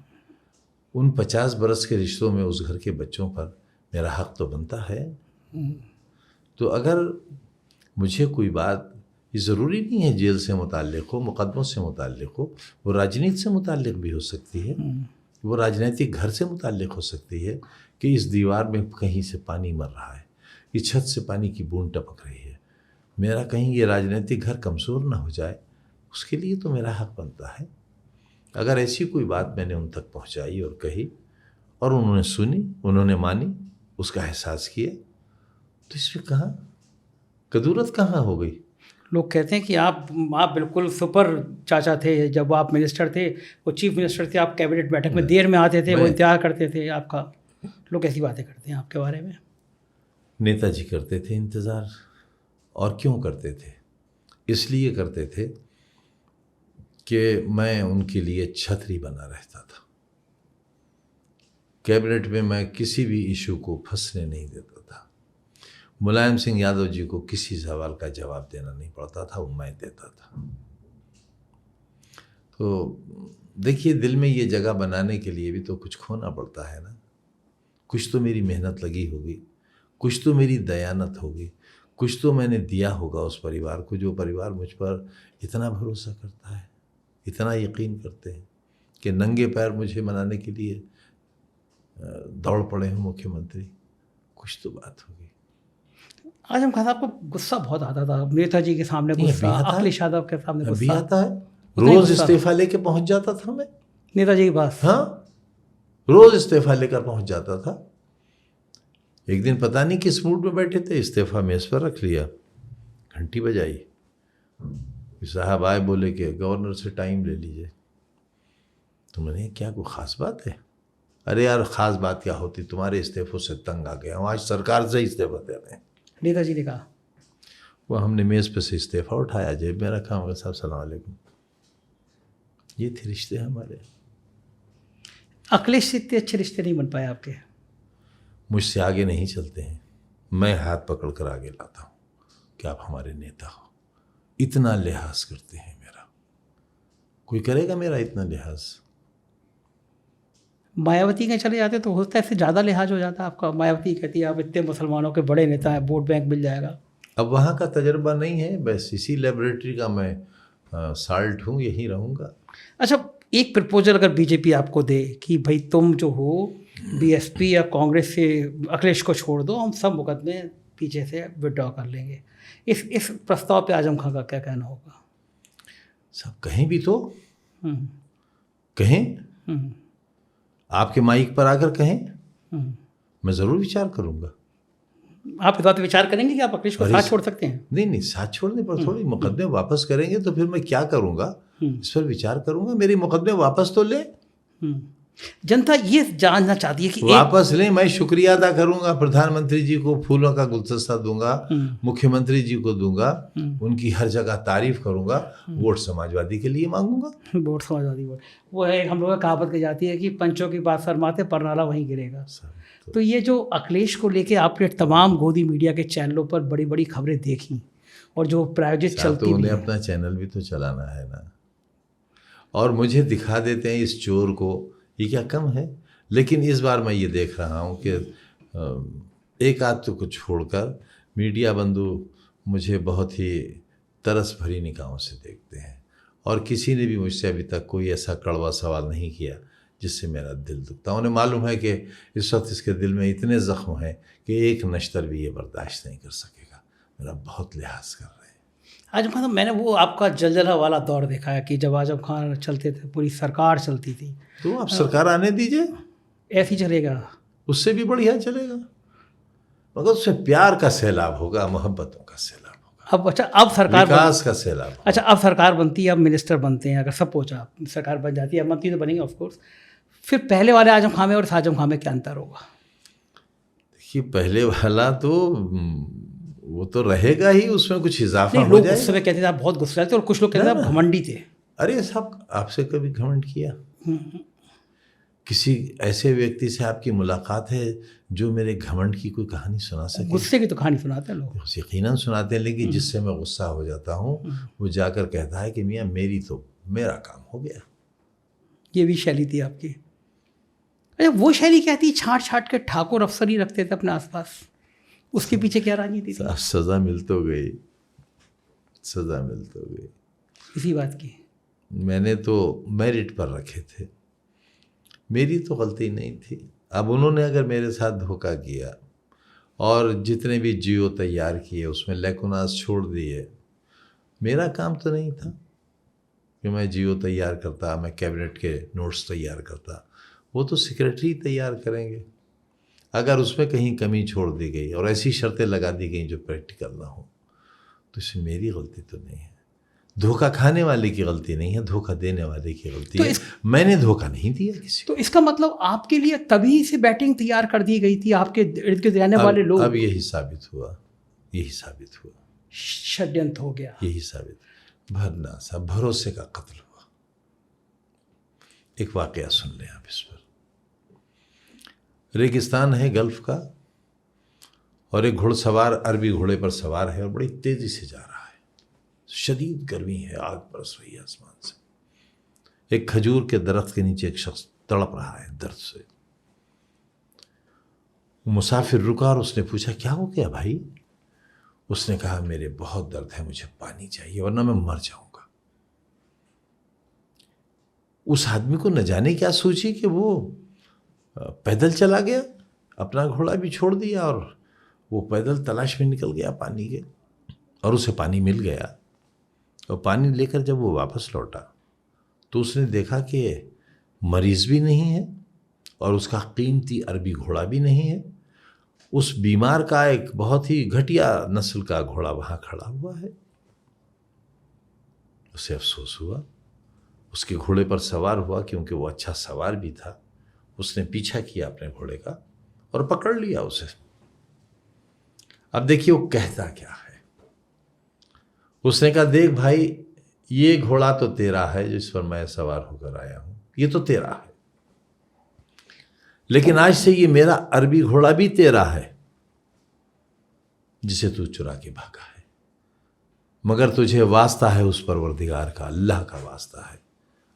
उन 50 बरस के रिश्तों में उस घर के बच्चों पर मेरा हक तो बनता है। तो अगर मुझे कोई बात, ये ज़रूरी नहीं है जेल से मुताल्लिक़ हो, मुकदमों से मुताल्लिक़ हो, वो राजनीति से मुताल्लिक़ भी हो सकती है, वो राजनीतिक घर से मुताल्लिक़ हो सकती है कि इस दीवार में कहीं से पानी मर रहा है, इस छत से पानी की बूंद टपक रही है, मेरा कहीं ये राजनीतिक घर कमज़ोर ना हो जाए, उसके लिए तो मेरा हक बनता है। अगर ऐसी कोई बात मैंने उन तक पहुंचाई और कही और उन्होंने सुनी, उन्होंने मानी, उसका एहसास किया, तो इसमें कहाँ कदूरत कहाँ हो गई? लोग कहते हैं कि आप बिल्कुल सुपर चाचा थे। जब आप मिनिस्टर थे, वो चीफ मिनिस्टर थे, आप कैबिनेट बैठक में देर में आते थे, वो इंतजार करते थे आपका। लोग ऐसी बातें करते हैं आपके बारे में। नेताजी करते थे इंतज़ार, और क्यों करते थे? इसलिए करते थे कि मैं उनके लिए छतरी बना रहता था। कैबिनेट में मैं किसी भी इशू को फंसने नहीं देता था। मुलायम सिंह यादव जी को किसी सवाल का जवाब देना नहीं पड़ता था, वो मैं देता था। तो देखिए, दिल में ये जगह बनाने के लिए भी तो कुछ खोना पड़ता है ना। कुछ तो मेरी मेहनत लगी होगी, कुछ तो मेरी दयानत होगी, कुछ तो मैंने दिया होगा उस परिवार को, जो परिवार मुझ पर इतना भरोसा करता है, इतना यकीन करते हैं कि नंगे पैर मुझे मनाने के लिए दौड़ पड़े हैं मुख्यमंत्री। कुछ तो बात होगी। आजम खान साहब को गुस्सा बहुत आता था, नेताजी के सामने गुस्सा, अखिलेश यादव के सामने गुस्सा अभी आता है। रोज इस्तीफा लेके पहुंच जाता था मैं नेताजी के पास। हाँ, रोज इस्तीफा लेकर पहुंच जाता था। एक दिन पता नहीं किस मूड में बैठे थे, इस्तीफा मेज पर रख लिया, घंटी बजाई, साहब आए, बोले कि गवर्नर से टाइम ले लीजिए। तो मैंने, क्या कोई ख़ास बात है? अरे यार, ख़ास बात क्या होती, तुम्हारे इस्तीफों से तंग आ गया हूँ, आज सरकार से इस्तीफा दे रहे हैं। नेताजी ने कहा। वो हमने मेज़ पे से इस्तीफा उठाया, जेब में रखा, मगर साहब सलाम अलैकुम। ये थे रिश्ते हमारे। अखिलेश से इतने अच्छे रिश्ते नहीं बन पाए आपके? मुझसे आगे नहीं चलते हैं, मैं हाथ पकड़ कर आगे लाता हूँ कि आप हमारे नेता हो। इतना लिहाज करते हैं मेरा, कोई करेगा मेरा इतना लिहाज? मायावती के चले जाते तो होता है इससे ज़्यादा लिहाज हो जाता आपका। मायावती कहती है आप इतने मुसलमानों के बड़े नेता हैं, वोट बैंक मिल जाएगा। अब वहाँ का तजर्बा नहीं है, बस इसी लेबोरेटरी का मैं साल्ट हूँ, यहीं रहूँगा। अच्छा, एक प्रपोजल अगर बीजेपी आपको दे कि भाई तुम जो हो बीएसपी या कांग्रेस से अखिलेश को छोड़ दो, हम सब मुकदमे पीछे से विड्रॉ कर लेंगे, इस प्रस्ताव पे आजम खान का क्या कहना होगा? सब कहीं भी तो कहें, आपके माइक पर आकर कहें, मैं ज़रूर विचार करूँगा। आप इस बात पे विचार करेंगे कि आप अखिलेश को साथ छोड़ सकते हैं? नहीं, साथ छोड़ने पर थोड़ी, मुकदमे वापस करेंगे तो फिर मैं क्या करूँगा, इस पर विचार करूँगा। मेरे मुकदमे वापस तो ले। जनता ये जानना चाहती है कि वापस लें। मैं शुक्रिया अदा करूंगा, प्रधानमंत्री जी को फूलों का गुलदस्ता दूंगा, मुख्यमंत्री जी को दूंगा, उनकी हर जगह तारीफ करूंगा, वोट समाजवादी के लिए मांगूंगा। वोट समाजवादी वोट, वो है हम लोगों की कहावत कही जाती है कि पंचों की बात शर्माते परनाला वहीं गिरेगा। तो ये जो अखिलेश को लेके आपने तमाम गोदी मीडिया के चैनलों पर बड़ी बड़ी खबरें देखी और जो प्रायोजित चलती, तो उन्हें अपना चैनल भी तो चलाना है ना, और मुझे दिखा देते हैं इस चोर को, ये क्या कम है? लेकिन इस बार मैं ये देख रहा हूँ कि एक आध को छोड़कर मीडिया बंधु मुझे बहुत ही तरस भरी निगाहों से देखते हैं और किसी ने भी मुझसे अभी तक कोई ऐसा कड़वा सवाल नहीं किया जिससे मेरा दिल दुखता। उन्हें मालूम है कि इस वक्त इसके दिल में इतने ज़ख्म हैं कि एक नश्तर भी ये बर्दाश्त नहीं कर सकेगा। मेरा बहुत लिहाज कर रहे हैं। आजम खान साहब, मैंने वो आपका जलजला वाला दौर देखा है कि जब आजम खान चलते थे पूरी सरकार चलती थी। तो आप सरकार आने दीजिए, ऐसे ही चलेगा? उससे भी बढ़िया चलेगा, मगर उससे प्यार का सैलाब होगा, मोहब्बतों का सैलाब होगा। अब अच्छा, अब सरकार विकास का सैलाब होगा। अच्छा, अब सरकार बनती है, अब मिनिस्टर बनते हैं, अगर सब पहुँचा सरकार बन जाती है, अब मंत्री तो बनेंगे ऑफ कोर्स, फिर पहले वाले आजम खान में और इस आजम खान में क्या अंतर होगा? देखिए, पहले वाला तो वो तो रहेगा ही, उसमें कुछ इजाफा नहीं, हो लोग जाएगा। गुस्से में कहते थे आप बहुत गुस्से थे, और कुछ लोग कहते थे आप घमंडी थे। अरे साहब, आपसे कभी घमंड किया? किसी ऐसे व्यक्ति से आपकी मुलाकात है जो मेरे घमंड की कोई कहानी सुना सके? गुस्से की तो कहानी सुनाते हैं लोग। यकीनन सुनाते हैं, लेकिन जिससे मैं गुस्सा हो जाता हूँ वो जाकर कहता है कि मियाँ मेरा काम हो गया। ये भी शैली थी आपकी? अच्छा, वो शैली क्या थी? छाट छाट के ठाकुर अफसर ही रखते थे अपने आसपास, उसके पीछे क्या राजनीति थी? सज़ा मिल तो गई, सज़ा मिल तो गई। इसी बात की। मैंने तो मेरिट पर रखे थे, मेरी तो गलती नहीं थी। अब उन्होंने अगर मेरे साथ धोखा किया और जितने भी जियो तैयार किए उसमें लेकुनास छोड़ दिए, मेरा काम तो नहीं था कि मैं जियो तैयार करता, मैं कैबिनेट के नोट्स तैयार करता, वो तो सेक्रेटरी तैयार करेंगे। अगर उसमें कहीं कमी छोड़ दी गई और ऐसी शर्तें लगा दी गई जो प्रैक्टिकल ना हो, तो इसमें मेरी गलती तो नहीं है। धोखा खाने वाले की गलती नहीं है, धोखा देने वाले की गलती है। मैंने धोखा नहीं दिया किसी को। तो इसका मतलब आपके लिए तभी से बैटिंग तैयार कर दी गई थी आपके इर्द गिर्द रहने वाले लोग? अब यही साबित हुआ, षड्यंत्र हो गया। यही साबित, भरना सा भरोसे का कत्ल हुआ। एक वाकया सुन लें आप इस पर। रेगिस्तान है गल्फ का, और एक घुड़सवार अरबी घोड़े पर सवार है और बड़ी तेजी से जा रहा है। शदीद गर्मी है, आग बरस रही है आसमान से। एक खजूर के दरख्त के नीचे एक शख्स तड़प रहा है दर्द से। मुसाफिर रुका और उसने पूछा, क्या हो गया भाई? उसने कहा, मेरे बहुत दर्द है, मुझे पानी चाहिए वरना मैं मर जाऊंगा। उस आदमी को न जाने क्या सोची कि वो पैदल चला गया, अपना घोड़ा भी छोड़ दिया और वो पैदल तलाश में निकल गया पानी के, और उसे पानी मिल गया। और पानी लेकर जब वो वापस लौटा तो उसने देखा कि मरीज भी नहीं है और उसका कीमती अरबी घोड़ा भी नहीं है। उस बीमार का एक बहुत ही घटिया नस्ल का घोड़ा वहाँ खड़ा हुआ है। उसे अफसोस हुआ, उसके घोड़े पर सवार हुआ, क्योंकि वो अच्छा सवार भी था। उसने पीछा किया अपने घोड़े का और पकड़ लिया उसे। अब देखिए वो कहता क्या है। उसने कहा, देख भाई, ये घोड़ा तो तेरा है जिस पर मैं सवार होकर आया हूं, ये तो तेरा है, लेकिन आज से ये मेरा अरबी घोड़ा भी तेरा है जिसे तू चुरा के भागा है। मगर तुझे वास्ता है उस परवरदिगार का, अल्लाह का वास्ता है,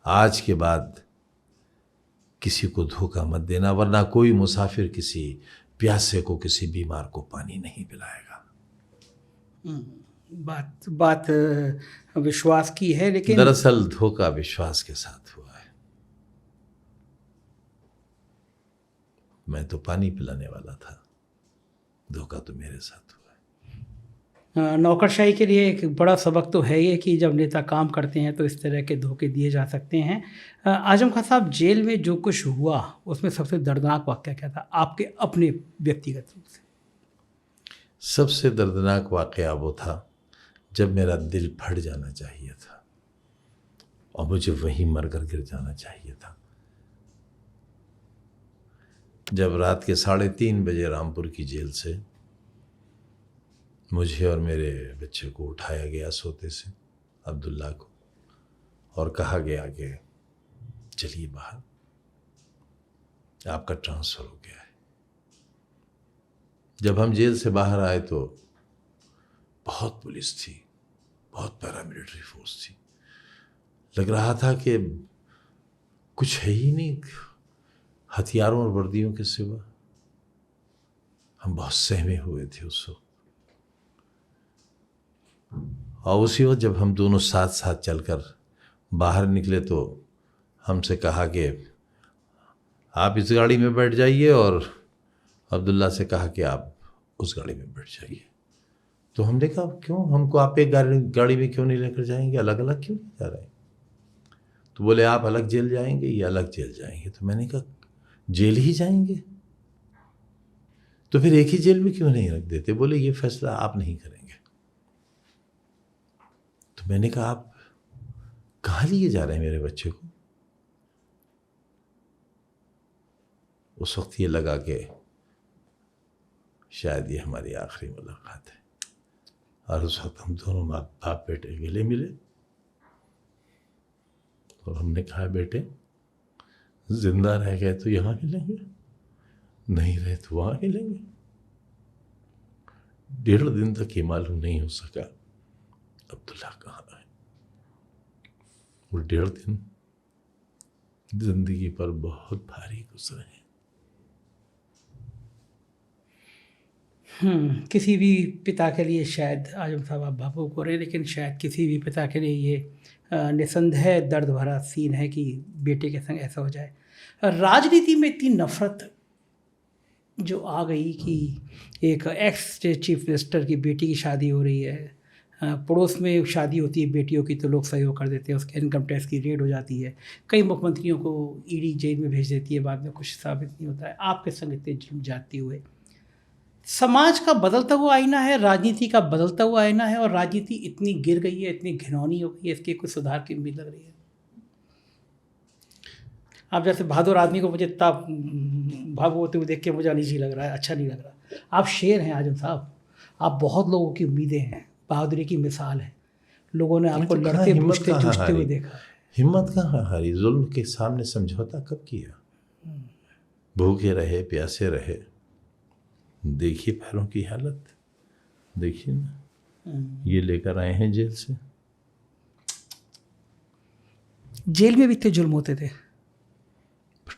आज के बाद किसी को धोखा मत देना, वरना कोई मुसाफिर किसी प्यासे को, किसी बीमार को पानी नहीं पिलाएगा। बात विश्वास की है, लेकिन दरअसल धोखा विश्वास के साथ हुआ है। मैं तो पानी पिलाने वाला था, धोखा तो मेरे साथ हुआ है। नौकरशाही के लिए एक बड़ा सबक तो है ये कि जब नेता काम करते हैं तो इस तरह के धोखे दिए जा सकते हैं। आजम खान साहब, जेल में जो कुछ हुआ उसमें सबसे दर्दनाक वाक़या क्या था आपके अपने व्यक्तिगत रूप से? सबसे दर्दनाक वाक़या वो था जब मेरा दिल फट जाना चाहिए था और मुझे वहीं मरकर गिर जाना चाहिए था। जब रात के 3:30 बजे रामपुर की जेल से मुझे और मेरे बच्चे को उठाया गया सोते से, अब्दुल्ला को, और कहा गया कि चलिए बाहर, आपका ट्रांसफ़र हो गया है। जब हम जेल से बाहर आए तो बहुत पुलिस थी, बहुत पैरामिलिट्री फोर्स थी। लग रहा था कि कुछ है ही नहीं हथियारों और वर्दियों के सिवा। हम बहुत सहमे हुए थे उस वक्त। और उसी वक्त जब हम दोनों साथ साथ चलकर बाहर निकले तो हमसे कहा कि आप इस गाड़ी में बैठ जाइए और अब्दुल्ला से कहा कि आप उस गाड़ी में बैठ जाइए। तो हमने कहा क्यों, हमको आप एक गाड़ी में क्यों नहीं लेकर जाएंगे, अलग अलग क्यों नहीं जा रहे हैं? तो बोले आप अलग जेल जाएंगे, ये अलग जेल जाएंगे। तो मैंने कहा जेल ही जाएंगे तो फिर एक ही जेल में क्यों नहीं रख देते? बोले ये फैसला आप नहीं करेंगे। तो मैंने कहा आप कहाँ लिए जा रहे हैं मेरे बच्चे को? उस वक्त ये लगा कि शायद ये हमारी आखिरी मुलाकात है। और उस वक्त हम दोनों बाप बेटे गले मिले और हमने कहा बेटे जिंदा रह गए तो यहाँ मिलेंगे, नहीं रहे तो वहाँ मिलेंगे। 1.5 दिन तक ये मालूम नहीं हो सका अब्दुल्ला कहाँ है। वो 1.5 दिन जिंदगी पर बहुत भारी गुजरे हैं। किसी भी पिता के लिए शायद आजम साहब आप भावुक हो रहे हैं, लेकिन शायद किसी भी पिता के लिए ये निसंदेह दर्द भरा सीन है कि बेटे के संग ऐसा हो जाए। राजनीति में इतनी नफरत जो आ गई कि एक एक्स चीफ मिनिस्टर की बेटी की शादी हो रही है, पड़ोस में शादी होती है बेटियों की तो लोग सहयोग कर देते हैं, उसके इनकम टैक्स की रेड हो जाती है, कई मुख्यमंत्रियों को ईडी जेल में भेज देती है, बाद में कुछ साबित नहीं होता है। आपके संग इतने जुर्म जाते हुए समाज का बदलता हुआ आईना है, राजनीति का बदलता हुआ आईना है, और राजनीति इतनी गिर गई है, इतनी घिनौनी हो गई है, इसके कुछ सुधार की उम्मीद लग रही है? आप जैसे बहादुर आदमी को मुझे इतना भावुक होते हुए देख के मुझे अनईजी लग रहा है, अच्छा नहीं लग रहा। आप शेर हैं आजम साहब, आप बहुत लोगों की उम्मीदें हैं, बहादुरी की मिसाल है, लोगों ने आपको लड़ते बूझते जूझते हुए देखा है। हिम्मत कहाँ हारी? जुल्म के सामने समझौता कब किया? भूखे रहे, प्यासे रहे, देखिए पैरों की हालत, देखिए ना, ये लेकर आए हैं जेल से। जेल में भी इतने जुल्म होते थे?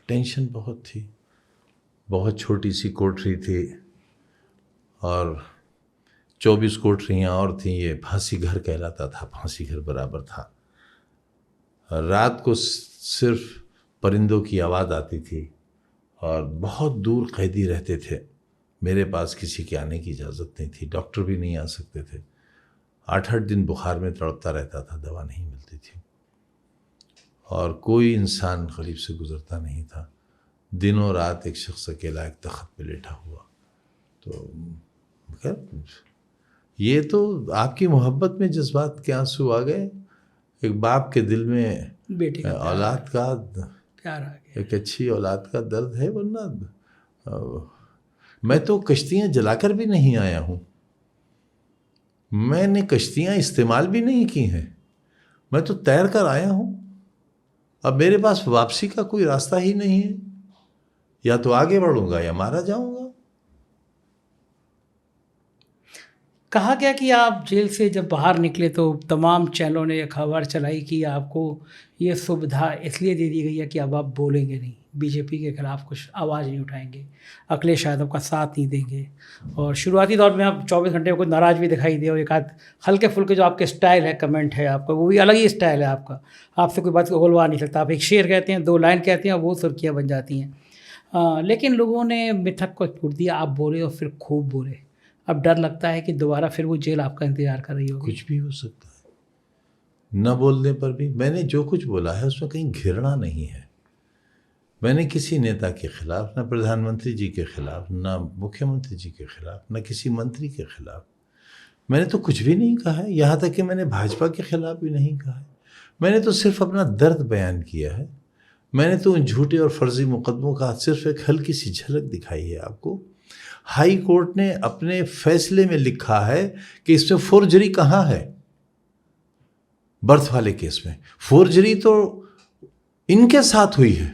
टेंशन बहुत थी, बहुत छोटी सी कोठरी थी और 24 कोठरियाँ और थीं। ये फांसी घर कहलाता था, फांसी घर बराबर था। रात को सिर्फ परिंदों की आवाज़ आती थी और बहुत दूर कैदी रहते थे। मेरे पास किसी के आने की इजाज़त नहीं थी, डॉक्टर भी नहीं आ सकते थे। 8-8 दिन बुखार में तड़पता रहता था, दवा नहीं मिलती थी और कोई इंसान करीब से गुजरता नहीं था। दिनों रात एक शख्स अकेला एक तख्त पे लेटा हुआ। तो खैर ये तो आपकी मोहब्बत में जज्बात के आंसू आ गए, एक बाप के दिल में बेटे का औलाद का प्यार आ गया, एक अच्छी औलाद का दर्द है। वरना मैं तो कश्तियाँ जलाकर भी नहीं आया हूँ, मैंने कश्तियाँ इस्तेमाल भी नहीं की हैं, मैं तो तैर कर आया हूँ। अब मेरे पास वापसी का कोई रास्ता ही नहीं है, या तो आगे बढ़ूंगा या मारा जाऊंगा। कहा गया कि आप जेल से जब बाहर निकले तो तमाम चैनलों ने खबर चलाई कि आपको ये सुविधा इसलिए दे दी गई है कि अब आप बोलेंगे नहीं, बीजेपी के खिलाफ कुछ आवाज़ नहीं उठाएंगे, अखिलेश शायद आपका साथ नहीं देंगे। और शुरुआती दौर में आप 24 घंटे में कुछ नाराज़ भी दिखाई दे, और एक आध हल्के फुल्के जो आपके स्टाइल है, कमेंट है आपका, वो भी अलग ही स्टाइल है आपका, आपसे कोई बात को बोलवा नहीं सकता। आप एक शेर कहते हैं, 2 लाइन कहते हैं, वो सुर्खियाँ बन जाती हैं। लेकिन लोगों ने मिथक को छोड़ दिया, आप बोले और फिर खूब बोले। अब डर लगता है कि दोबारा फिर वो जेल आपका इंतजार कर रही होगी। कुछ भी हो सकता है, न बोलने पर भी। मैंने जो कुछ बोला है उसमें कहीं घृणा नहीं है। मैंने किसी नेता के खिलाफ, न प्रधानमंत्री जी के खिलाफ, न मुख्यमंत्री जी के खिलाफ, न किसी मंत्री के खिलाफ मैंने तो कुछ भी नहीं कहा है। यहाँ तक कि मैंने भाजपा के खिलाफ भी नहीं कहा है। मैंने तो सिर्फ अपना दर्द बयान किया है। मैंने तो उन झूठे और फर्जी मुकदमों का सिर्फ एक हल्की सी झलक दिखाई है आपको। हाई कोर्ट ने अपने फैसले में लिखा है कि इसमें फोर्जरी कहाँ है। बर्थ वाले केस में फोर्जरी तो इनके साथ हुई है।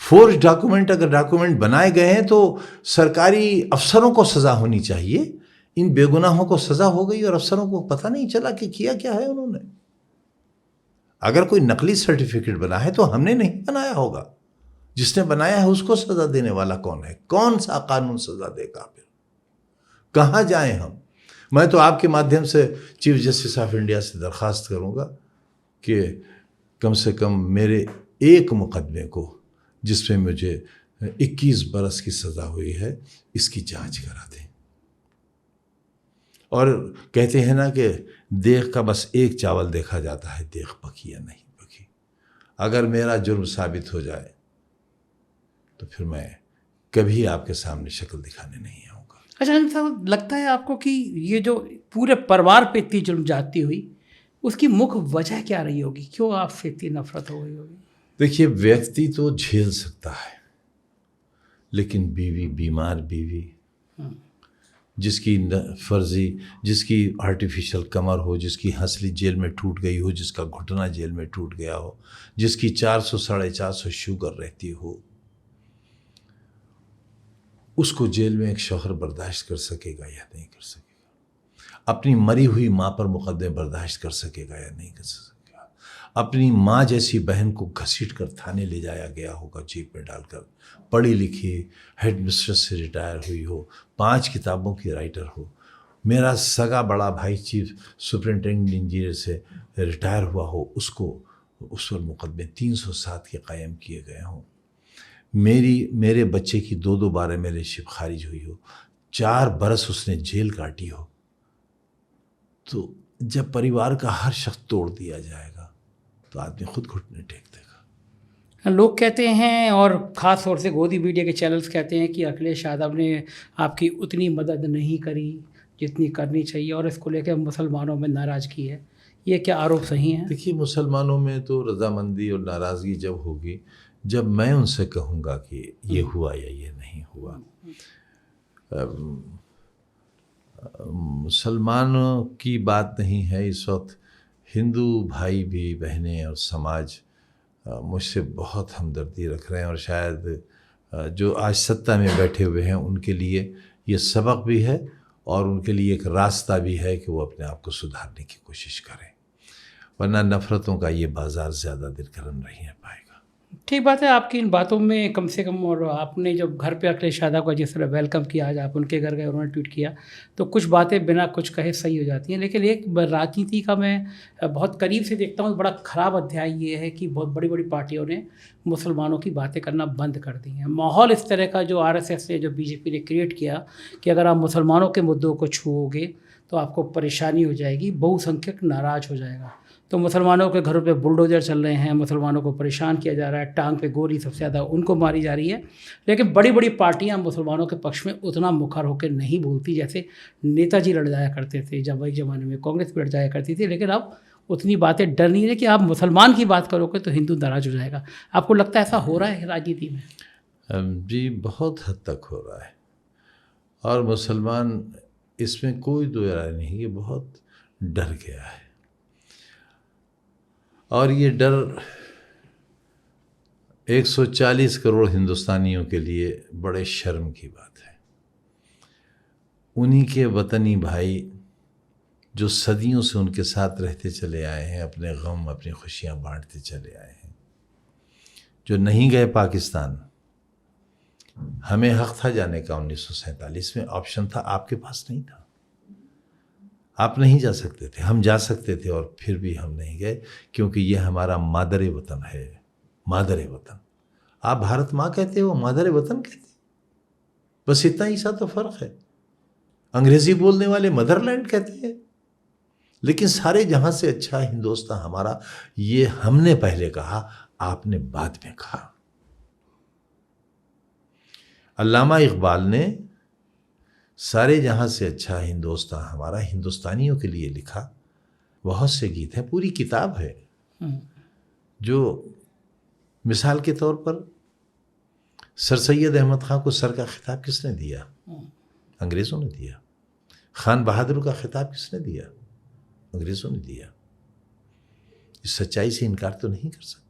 फोर्ज डॉक्यूमेंट, अगर डॉक्यूमेंट बनाए गए हैं तो सरकारी अफसरों को सजा होनी चाहिए। इन बेगुनाहों को सजा हो गई और अफसरों को पता नहीं चला कि किया क्या है उन्होंने। अगर कोई नकली सर्टिफिकेट बना है तो हमने नहीं बनाया होगा, जिसने बनाया है उसको सजा देने वाला कौन है? कौन सा कानून सजा देगा? फिर कहाँ जाएं हम? मैं तो आपके माध्यम से चीफ जस्टिस ऑफ इंडिया से दरख्वास्त करूंगा कि कम से कम मेरे एक मुकदमे को, जिसमें मुझे 21 बरस की सज़ा हुई है, इसकी जांच करा दें। और कहते हैं ना कि देख का बस एक चावल देखा जाता है, देख पकी या नहीं पकी। अगर मेरा जुर्म साबित हो जाए तो फिर मैं कभी आपके सामने शक्ल दिखाने नहीं आऊँगा। अच्छा अनिल साहब, लगता है आपको कि ये जो पूरे परिवार पे इतनी जुल्म ज्यादती हुई, उसकी मुख्य वजह क्या रही होगी? क्यों आपसे इतनी नफरत हो गई होगी? देखिए, व्यक्ति तो झेल सकता है, लेकिन बीवी, बीमार बीवी, जिसकी फर्जी, जिसकी आर्टिफिशियल कमर हो, जिसकी हंसली जेल में टूट गई हो, जिसका घुटना जेल में टूट गया हो, जिसकी 400 450 शुगर रहती हो, उसको जेल में एक शौहर बर्दाश्त कर सकेगा या नहीं कर सकेगा? अपनी मरी हुई माँ पर मुकदमे बर्दाश्त कर सकेगा या नहीं कर सकेगा? अपनी माँ जैसी बहन को घसीट कर थाने ले जाया गया होगा, जेब में डालकर, पढ़ी लिखी हेड मिस्ट्रेस से रिटायर हुई हो, 5 किताबों की राइटर हो, मेरा सगा बड़ा भाई चीफ सुपरिटेंडेंट इंजीनियर से रिटायर हुआ हो, उसको उस पर मुकदमे 307 के कायम किए गए हों, मेरे बच्चे की 2 बार एमएलएशिप खारिज हुई हो, 4 बरस उसने जेल काटी हो, तो जब परिवार का हर शख्स तोड़ दिया जाएगा तो आदमी खुद घुटने टेक देगा। लोग कहते हैं, और ख़ास तौर से गोदी मीडिया के चैनल्स कहते हैं कि अखिलेश यादव ने आपकी उतनी मदद नहीं करी जितनी करनी चाहिए, और इसको लेकर मुसलमानों में नाराज़गी है। ये क्या आरोप सही है? देखिए, मुसलमानों में तो रजामंदी और नाराज़गी जब होगी, जब मैं उनसे कहूँगा कि ये हुआ या ये नहीं हुआ। मुसलमानों की बात नहीं है, इस वक्त हिंदू भाई भी, बहनें और समाज मुझसे बहुत हमदर्दी रख रहे हैं, और शायद जो आज सत्ता में बैठे हुए हैं उनके लिए ये सबक भी है और उनके लिए एक रास्ता भी है कि वो अपने आप को सुधारने की कोशिश करें, वरना नफ़रतों का ये बाज़ार ज़्यादा देर गर्म नहीं रह पाएगा। ठीक बात है आपकी इन बातों में, कम से कम। और आपने जब घर पे अखिलेश यादव का जिस तरह वेलकम किया, आज आप उनके घर गए, उन्होंने ट्वीट किया, तो कुछ बातें बिना कुछ कहे सही हो जाती हैं। लेकिन एक राजनीति का मैं बहुत करीब से देखता हूँ, बड़ा ख़राब अध्याय ये है कि बहुत बड़ी बड़ी पार्टियों ने मुसलमानों की बातें करना बंद कर दी हैं। माहौल इस तरह का जो आरएसएस ने, जो बीजेपी ने क्रिएट किया कि अगर आप मुसलमानों के मुद्दों को छुओगे तो आपको परेशानी हो जाएगी, बहुसंख्यक नाराज़ हो जाएगा। तो मुसलमानों के घरों पे बुलडोजर चल रहे हैं, मुसलमानों को परेशान किया जा रहा है, टांग पे गोली सबसे ज़्यादा उनको मारी जा रही है। लेकिन बड़ी बड़ी पार्टियां मुसलमानों के पक्ष में उतना मुखर होकर नहीं बोलती, जैसे नेताजी लड़ जाया करते थे, जब वही ज़माने में कांग्रेस भी लड़ जाया करती थी। लेकिन अब उतनी बातें डर नहीं है कि आप मुसलमान की बात करोगे तो हिंदू नाराज़ हो जाएगा। आपको लगता है ऐसा हो रहा है राजनीति में? जी, बहुत हद तक हो रहा है, और मुसलमान, इसमें कोई दो राय नहीं, ये बहुत डर गया है। और ये डर 140 करोड़ हिंदुस्तानियों के लिए बड़े शर्म की बात है। उन्हीं के वतनी भाई जो सदियों से उनके साथ रहते चले आए हैं, अपने गम, अपनी खुशियां बांटते चले आए हैं, जो नहीं गए पाकिस्तान। हमें हक था जाने का, 1947 में ऑप्शन था, आपके पास नहीं था, आप नहीं जा सकते थे, हम जा सकते थे, और फिर भी हम नहीं गए, क्योंकि ये हमारा मादरे वतन है। मादरे वतन, आप भारत माँ कहते हो, मादरे वतन कहते हो, बस इतना ही सा तो फर्क है। अंग्रेजी बोलने वाले मदरलैंड कहते हैं, लेकिन सारे जहां से अच्छा हिंदुस्तान हमारा, ये हमने पहले कहा, आपने बाद में कहा। अल्लामा इकबाल ने सारे जहां से अच्छा हिंदुस्तान हमारा, हिंदुस्तानियों के लिए लिखा। बहुत से गीत हैं, पूरी किताब है। जो मिसाल के तौर पर सर सैयद अहमद खां को सर का खिताब किसने दिया? अंग्रेज़ों ने दिया। खान बहादुर का खिताब किसने दिया? अंग्रेज़ों ने दिया। इस सच्चाई से इनकार तो नहीं कर सकते।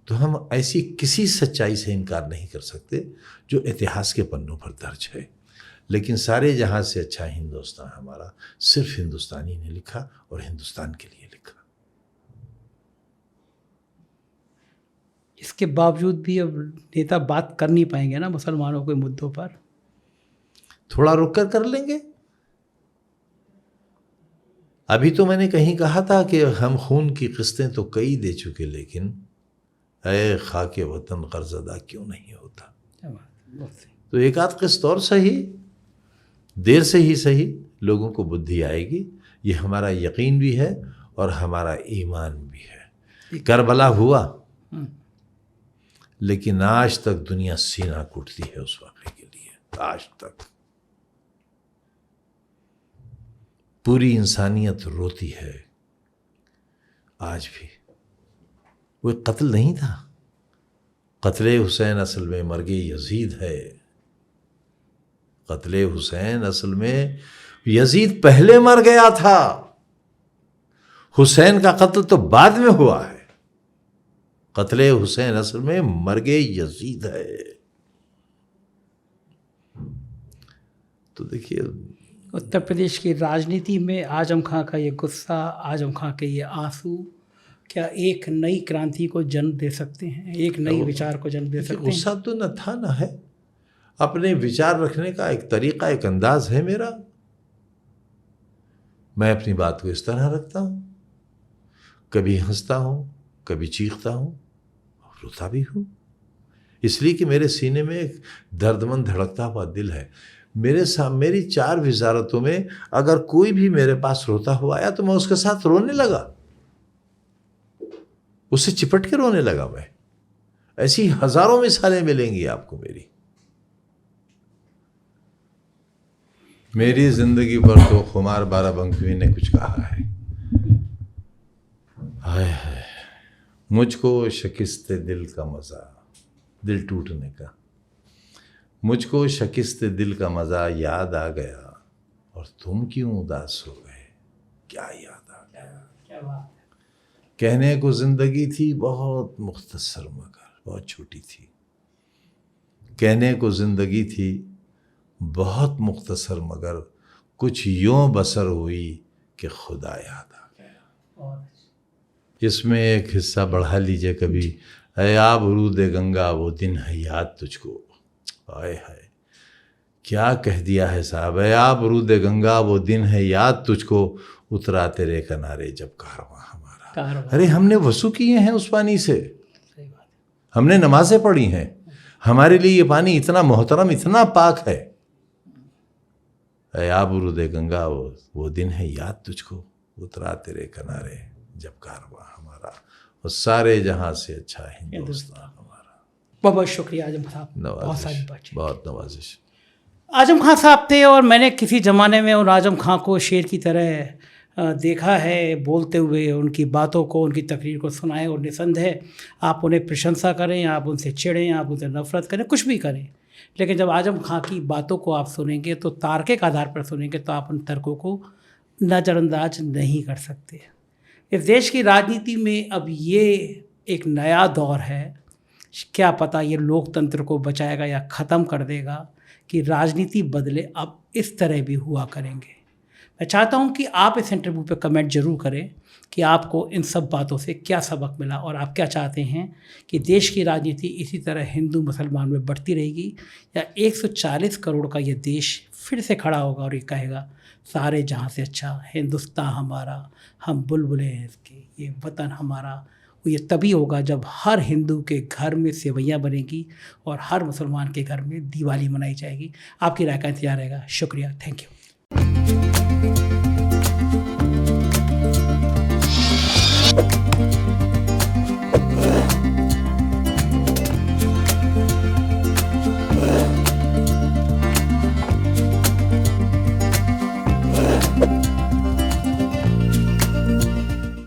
तो हम ऐसी किसी सच्चाई से इनकार नहीं कर सकते जो इतिहास के पन्नों पर दर्ज है। लेकिन सारे जहां से अच्छा हिंदुस्तान हमारा सिर्फ हिंदुस्तानी ने लिखा, और हिंदुस्तान के लिए लिखा। इसके बावजूद भी अब नेता बात कर नहीं पाएंगे ना मुसलमानों के मुद्दों पर? थोड़ा रुक कर लेंगे। अभी तो मैंने कहीं कहा था कि हम खून की किस्तें तो कई दे चुके, लेकिन ऐ खाके वतन कर्ज अदा क्यों नहीं होता। तो एक आध किस्त और सही, देर से ही सही, लोगों को बुद्धि आएगी। ये हमारा यकीन भी है और हमारा ईमान भी है। करबला हुआ, लेकिन आज तक दुनिया सीना कूटती है उस वाक़े के लिए। आज तक पूरी इंसानियत रोती है। आज भी वो कत्ल नहीं था, कत्ले हुसैन असल में मर्गे यजीद है। कत्ले हुसैन असल में यजीद पहले मर गया था, हुसैन का कत्ल तो बाद में हुआ है। कत्ले हुसैन असल में मर्गे यजीद है। तो देखिए, उत्तर प्रदेश की राजनीति में आजम खां का ये गुस्सा, आजम खां के ये आंसू क्या एक नई क्रांति को जन्म दे सकते हैं, एक नई विचार को जन्म दे सकते हैं? गुस्सा तो न था न है। अपने विचार रखने का एक तरीका, एक अंदाज है मेरा। मैं अपनी बात को इस तरह रखता हूँ, कभी हंसता हूँ, कभी चीखता हूँ, रोता भी हूँ, इसलिए कि मेरे सीने में एक दर्दमंद धड़कता हुआ दिल है। मेरी 4 वजारतों में अगर कोई भी मेरे पास रोता हुआ आया तो मैं उसके साथ रोने लगा, उससे चिपट के रोने लगा मैं। ऐसी हजारों मिसालें मिलेंगी आपको मेरी जिंदगी पर। तो खुमार बाराबंकी ने कुछ कहा है, हाय हाय मुझको शिकस्ते दिल का मज़ा, दिल टूटने का, मुझको शिकस्ते दिल का मज़ा याद आ गया, और तुम क्यों उदास हो गए। क्या याद आ गया, क्या बात है। कहने को ज़िंदगी थी बहुत मुख्तसर मगर बहुत छोटी थी। कहने को ज़िंदगी थी बहुत मुख्तसर मगर कुछ यूं बसर हुई कि खुदा याद आ गया। इसमें एक हिस्सा बढ़ा लीजिए कभी। ऐ आबरूद गंगा वो दिन है याद तुझको। आए हाय क्या कह दिया है साहब। ऐ आबरूद गंगा वो दिन है याद तुझको, उतरा तेरे किनारे जब कारवां हमारा। अरे हमने वसू किए हैं उस पानी से, हमने नमाजें पढ़ी हैं, हमारे लिए ये पानी इतना मोहतरम, इतना पाक है। ऐ आबरूद गंगा वो दिन है याद तुझको, उतरा तेरे किनारे जब कारवां हमारा, और सारे जहां से अच्छा हिंदुस्तान हमारा। बहुत बहुत शुक्रिया आजम खां साहब, बहुत सारी बात, बहुत नवाजिश। आजम खां साहब थे, और मैंने किसी ज़माने में उन आजम खां को शेर की तरह देखा है बोलते हुए। उनकी बातों को, उनकी तकरीर को सुना है, और निसंदेह आप उन्हें प्रशंसा करें, आप उनसे चिढ़ें, आप उनसे नफरत करें, कुछ भी करें, लेकिन जब आजम खां की बातों को आप सुनेंगे तो तार्किक आधार पर सुनेंगे तो आप उन तर्कों को नज़रअंदाज नहीं कर सकते। इस देश की राजनीति में अब ये एक नया दौर है, क्या पता ये लोकतंत्र को बचाएगा या ख़त्म कर देगा, कि राजनीति बदले अब इस तरह भी हुआ करेंगे। मैं चाहता हूं कि आप इस इंटरव्यू पे कमेंट ज़रूर करें कि आपको इन सब बातों से क्या सबक मिला, और आप क्या चाहते हैं कि देश की राजनीति इसी तरह हिंदू मुसलमान में बढ़ती रहेगी, या 140 करोड़ का ये देश फिर से खड़ा होगा और ये कहेगा सारे जहां से अच्छा हिंदुस्तान हमारा, हम बुलबुलें हैं इसके, ये वतन हमारा। ये तभी होगा जब हर हिंदू के घर में सेवैयाँ बनेगी और हर मुसलमान के घर में दिवाली मनाई जाएगी। आपकी राय का इंतजार रहेगा। शुक्रिया, थैंक यू।